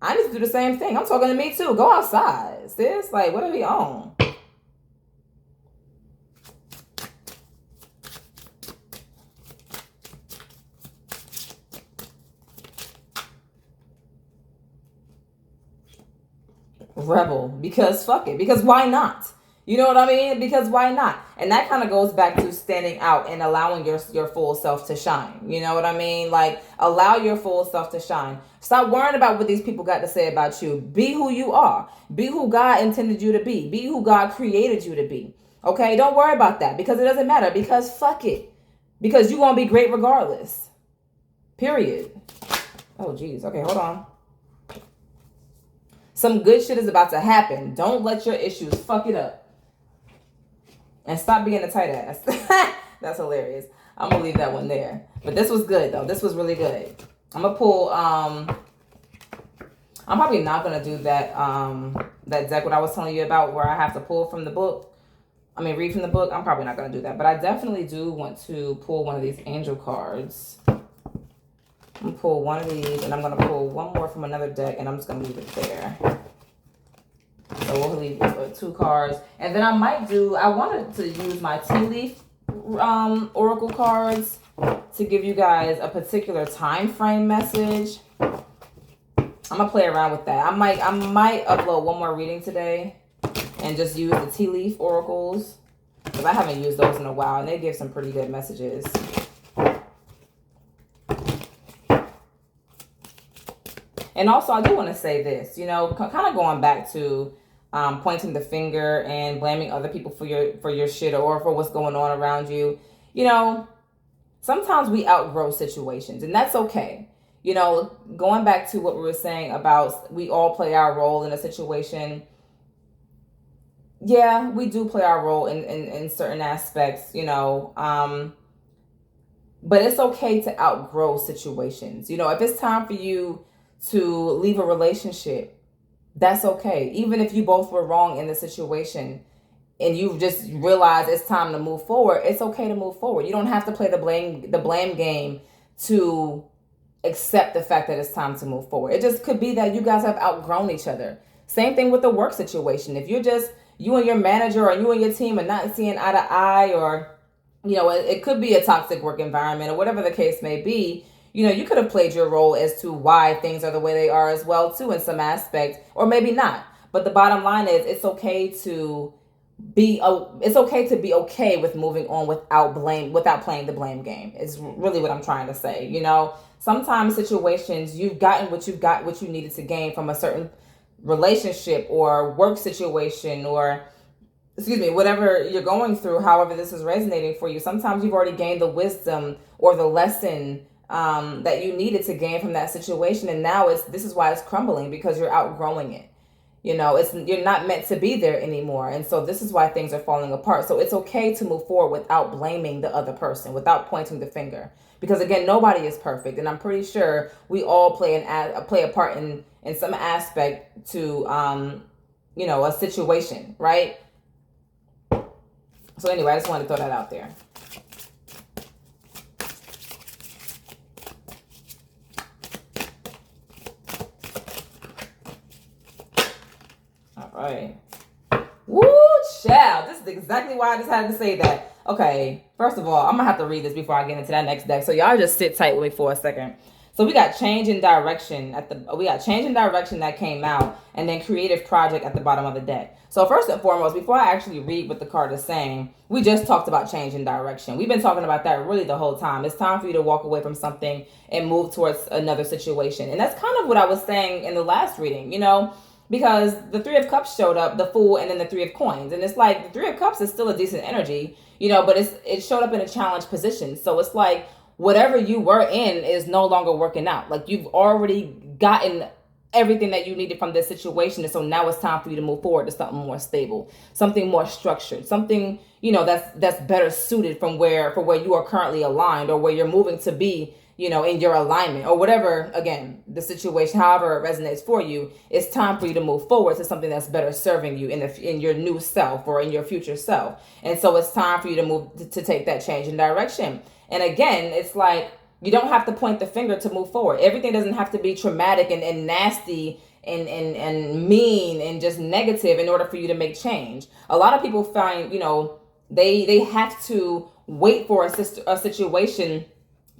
I need to do the same thing. I'm talking to me too. Go outside. Sis, what are we on? Rebel, because fuck it, because why not? You know what I mean? Because why not? And that kind of goes back to standing out and allowing your full self to shine. You know what I mean? Allow your full self to shine. Stop worrying about what these people got to say about you. Be who you are. Be who God intended you to be. Be who God created you to be. Okay? Don't worry about that because it doesn't matter. Because fuck it. Because you're going to be great regardless. Period. Oh, geez. Okay, hold on. Some good shit is about to happen. Don't let your issues fuck it up. And stop being a tight ass. That's hilarious. I'm going to leave that one there. But this was good, though. This was really good. I'm going to pull... I'm probably not going to do that deck what I was telling you about where I have to pull from the book. Read from the book. I'm probably not going to do that. But I definitely do want to pull one of these angel cards. I'm going to pull one of these, and I'm going to pull one more from another deck, and I'm just going to leave it there. So we'll leave 2 cards. And then I wanted to use my tea leaf oracle cards to give you guys a particular time frame message. I'm going to play around with that. I might upload one more reading today and just use the tea leaf oracles because I haven't used those in a while, and they give some pretty good messages. And also, I do want to say this, kind of going back to pointing the finger and blaming other people for your shit or for what's going on around you. Sometimes we outgrow situations, and that's okay. Going back to what we were saying about we all play our role in a situation. Yeah, we do play our role in certain aspects, but it's okay to outgrow situations. If it's time for you to leave a relationship, That's okay. Even if you both were wrong in the situation and you just realize it's time to move forward, it's okay to move forward. You don't have to play the blame game to accept the fact that it's time to move forward. It just could be that you guys have outgrown each other. Same thing with the work situation. If you're just, you and your manager or you and your team are not seeing eye to eye, or it could be a toxic work environment or whatever the case may be. You could have played your role as to why things are the way they are as well too, in some aspect, or maybe not. But the bottom line is, it's okay to be okay with moving on without playing the blame game. Is really what I'm trying to say. Sometimes situations, you've gotten what you needed to gain from a certain relationship or work situation, or excuse me, whatever you're going through, however this is resonating for you. Sometimes you've already gained the wisdom or the lesson that you needed to gain from that situation, and now this is why it's crumbling, because you're outgrowing it. You're not meant to be there anymore, and so this is why things are falling apart. So it's okay to move forward without blaming the other person, without pointing the finger, because again, nobody is perfect, and I'm pretty sure we all play a part in some aspect to a situation, right? So anyway, I just wanted to throw that out there. All right. Woo, child. This is exactly why I just had to say that. Okay, first of all, I'm going to have to read this before I get into that next deck. So y'all just sit tight with me for a second. So we got change in direction that came out, and then creative project at the bottom of the deck. So first and foremost, before I actually read what the card is saying, we just talked about change in direction. We've been talking about that really the whole time. It's time for you to walk away from something and move towards another situation. And that's kind of what I was saying in the last reading, because the Three of Cups showed up, the Fool, and then the Three of Coins. And it's like the Three of Cups is still a decent energy, but it showed up in a challenge position. So it's like whatever you were in is no longer working out. Like, you've already gotten everything that you needed from this situation, and so now it's time for you to move forward to something more stable, something more structured, something that's better suited for where you are currently aligned, or where you're moving to be, in your alignment, or whatever. Again, the situation, however it resonates for you, it's time for you to move forward to something that's better serving you in your new self, or in your future self. And so it's time for you to move to take that change in direction. And again, it's like, you don't have to point the finger to move forward. Everything doesn't have to be traumatic and nasty and mean and just negative in order for you to make change. A lot of people find, they have to wait for a situation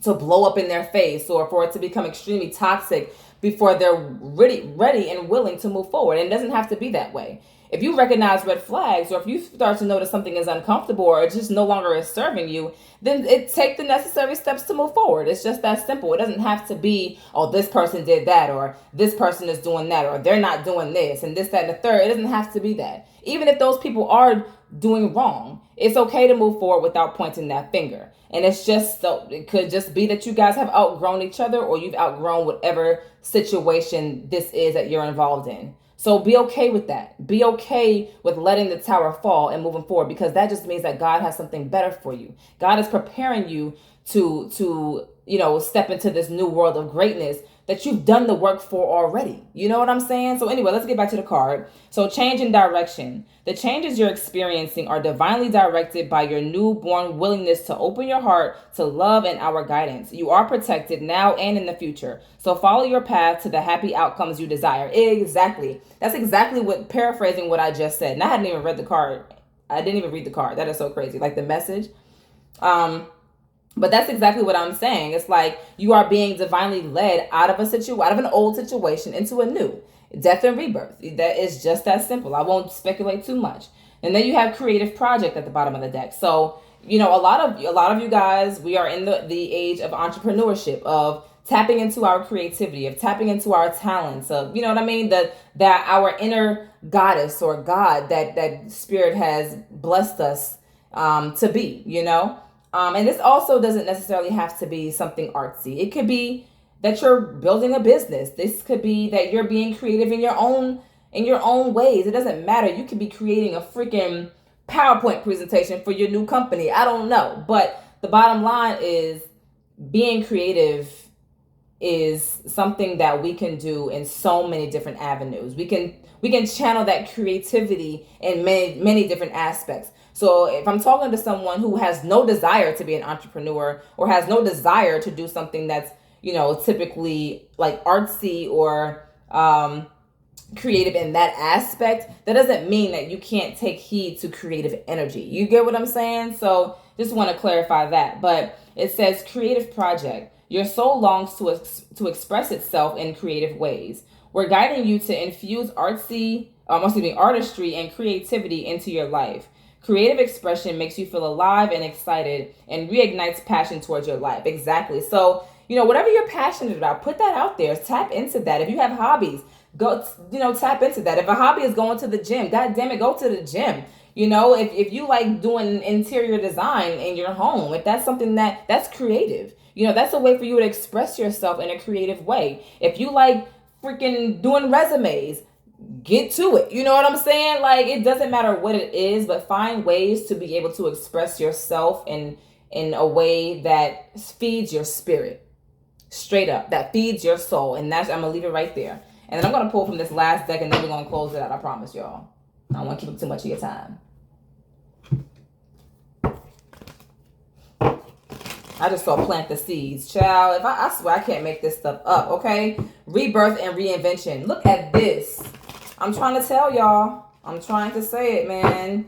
to blow up in their face, or for it to become extremely toxic before they're ready and willing to move forward. And it doesn't have to be that way. If you recognize red flags, or if you start to notice something is uncomfortable, or it just no longer is serving you, then take the necessary steps to move forward. It's just that simple. It doesn't have to be, oh, this person did that, or this person is doing that, or they're not doing this, and this, that, and the third. It doesn't have to be that. Even if those people are doing wrong, it's okay to move forward without pointing that finger. And it's just, so it could just be that you guys have outgrown each other, or you've outgrown whatever situation this is that you're involved in. So be okay with that. Be okay with letting the tower fall and moving forward, because that just means that God has something better for you. God is preparing you to step into this new world of greatness that you've done the work for already. You know what I'm saying? So anyway, let's get back to the card. So change in direction. The changes you're experiencing are divinely directed by your newborn willingness to open your heart to love and our guidance. You are protected now and in the future. So follow your path to the happy outcomes you desire. Exactly. That's exactly paraphrasing what I just said. And I hadn't even read the card. I didn't even read the card. That is so crazy. Like the message. But that's exactly what I'm saying. It's like you are being divinely led out of an old situation into a new. Death and rebirth. That is just that simple. I won't speculate too much. And then you have creative project at the bottom of the deck. So, a lot of you guys, we are in the age of entrepreneurship, of tapping into our creativity, of tapping into our talents, of, you know what I mean? That our inner goddess or God that spirit has blessed us to be, and this also doesn't necessarily have to be something artsy. It could be that you're building a business. This could be that you're being creative in your own ways. It doesn't matter. You could be creating a freaking PowerPoint presentation for your new company. I don't know. But the bottom line is being creative is something that we can do in so many different avenues. We can channel that creativity in many different aspects. So if I'm talking to someone who has no desire to be an entrepreneur or has no desire to do something that's, typically like artsy or creative in that aspect, that doesn't mean that you can't take heed to creative energy. You get what I'm saying? So just want to clarify that. But it says creative project. Your soul longs to express itself in creative ways. We're guiding you to infuse artistry and creativity into your life. Creative expression makes you feel alive and excited and reignites passion towards your life. Exactly. So, whatever you're passionate about, put that out there. Tap into that. If you have hobbies, go, tap into that. If a hobby is going to the gym, God damn it, go to the gym. If you like doing interior design in your home, if that's something that's creative, that's a way for you to express yourself in a creative way. If you like freaking doing resumes, get to it. You know what I'm saying? Like, it doesn't matter what it is, but find ways to be able to express yourself in a way that feeds your spirit. Straight up, that feeds your soul. And I'm gonna leave it right there. And then I'm gonna pull from this last deck, and then we're gonna close it out. I promise y'all. I don't want to keep up too much of your time. I just saw plant the seeds. Child, I swear I can't make this stuff up, okay? Rebirth and reinvention. Look at this. I'm trying to tell y'all. I'm trying to say it, man.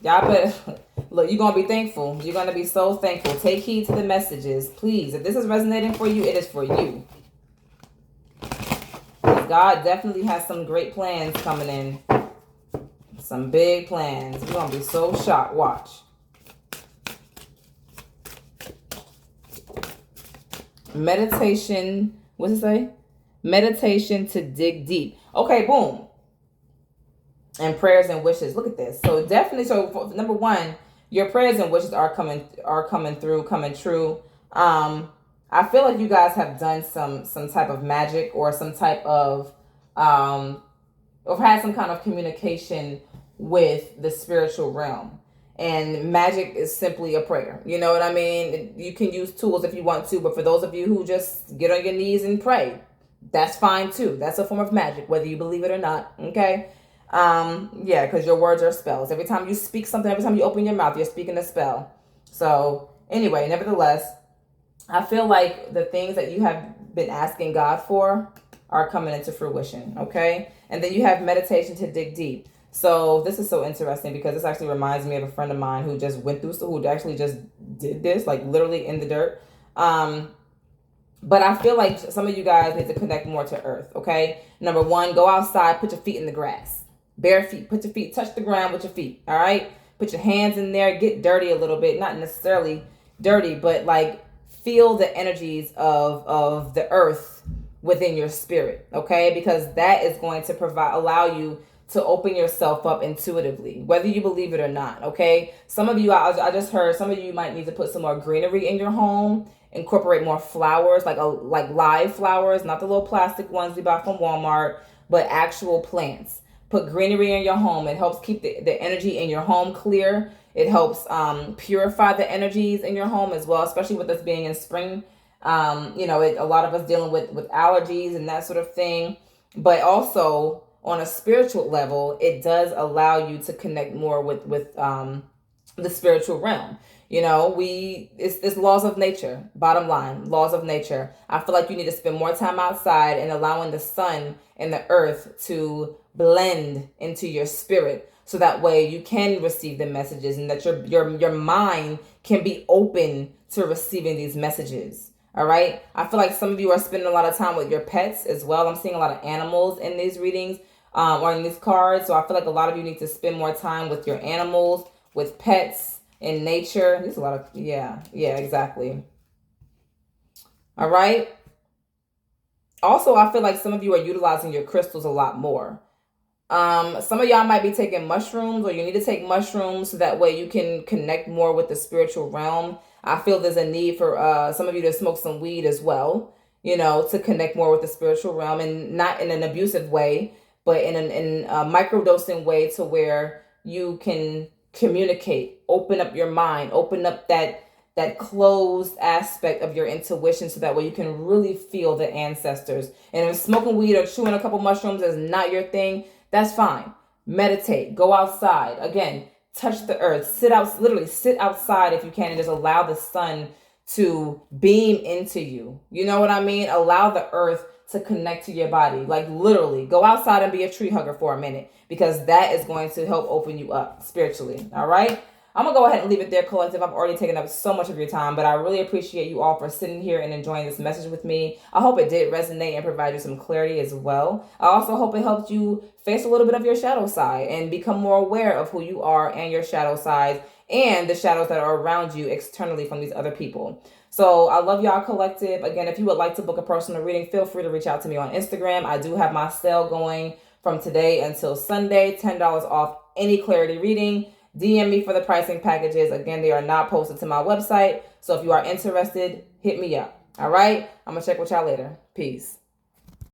Y'all better, look, you're going to be thankful. You're going to be so thankful. Take heed to the messages. Please, if this is resonating for you, it is for you. God definitely has some great plans coming in. Some big plans. You're going to be so shocked. Watch. Meditation. What does it say? Meditation to dig deep. Okay, boom. And prayers and wishes. Look at this. So definitely, number one, your prayers and wishes are coming through, coming true. I feel like you guys have done some type of magic or some type of or had some kind of communication with the spiritual realm. And magic is simply a prayer. You know what I mean? You can use tools if you want to, but for those of you who just get on your knees and pray, that's fine too. That's a form of magic, whether you believe it or not. Okay? Yeah, because your words are spells. Every time you speak something, every time you open your mouth, you're speaking a spell. So anyway, nevertheless, I feel like the things that you have been asking God for are coming into fruition. Okay? And then you have meditation to dig deep. So this is so interesting because this actually reminds me of a friend of mine who just went through, who actually just did this, like literally in the dirt. But I feel like some of you guys need to connect more to earth, okay? Number one, go outside, put your feet in the grass. Bare feet, put your feet, touch the ground with your feet, all right? Put your hands in there, get dirty a little bit, not necessarily dirty, but like feel the energies of the earth within your spirit, okay? Because that is going to allow you to open yourself up intuitively, whether you believe it or not, okay? Some of you, I just heard, some of you might need to put some more greenery in your home, incorporate more flowers, like live flowers, not the little plastic ones you buy from Walmart, but actual plants. Put greenery in your home. It helps keep the energy in your home clear. It helps purify the energies in your home as well, especially with us being in spring. A lot of us dealing with allergies and that sort of thing, but also on a spiritual level, it does allow you to connect more with the spiritual realm. It's laws of nature. Bottom line, laws of nature. I feel like you need to spend more time outside and allowing the sun and the earth to blend into your spirit, so that way you can receive the messages and that your mind can be open to receiving these messages. All right. I feel like some of you are spending a lot of time with your pets as well. I'm seeing a lot of animals in these readings. Or in these cards. So I feel like a lot of you need to spend more time with your animals, with pets, in nature. There's a lot of, yeah, exactly. All right. Also, I feel like some of you are utilizing your crystals a lot more. Some of y'all might be taking mushrooms, or you need to take mushrooms so that way you can connect more with the spiritual realm. I feel there's a need for some of you to smoke some weed as well, to connect more with the spiritual realm, and not in an abusive way, but in a microdosing way, to where you can communicate, open up your mind, open up that that closed aspect of your intuition, so that way you can really feel the ancestors. And if smoking weed or chewing a couple mushrooms is not your thing, that's fine. Meditate, go outside. Again, touch the earth, literally sit outside if you can, and just allow the sun to beam into you. You know what I mean? Allow the earth to connect to your body. Like literally go outside and be a tree hugger for a minute, because that is going to help open you up spiritually. All right. I'm going to go ahead and leave it there, collective. I've already taken up so much of your time, but I really appreciate you all for sitting here and enjoying this message with me. I hope it did resonate and provide you some clarity as well. I also hope it helped you face a little bit of your shadow side and become more aware of who you are and your shadow side and the shadows that are around you externally from these other people. So I love y'all, collective. Again, if you would like to book a personal reading, feel free to reach out to me on Instagram. I do have my sale going from today until Sunday, $10 off any clarity reading. DM me for the pricing packages. Again, they are not posted to my website. So if you are interested, hit me up. All right. I'm going to check with y'all later. Peace.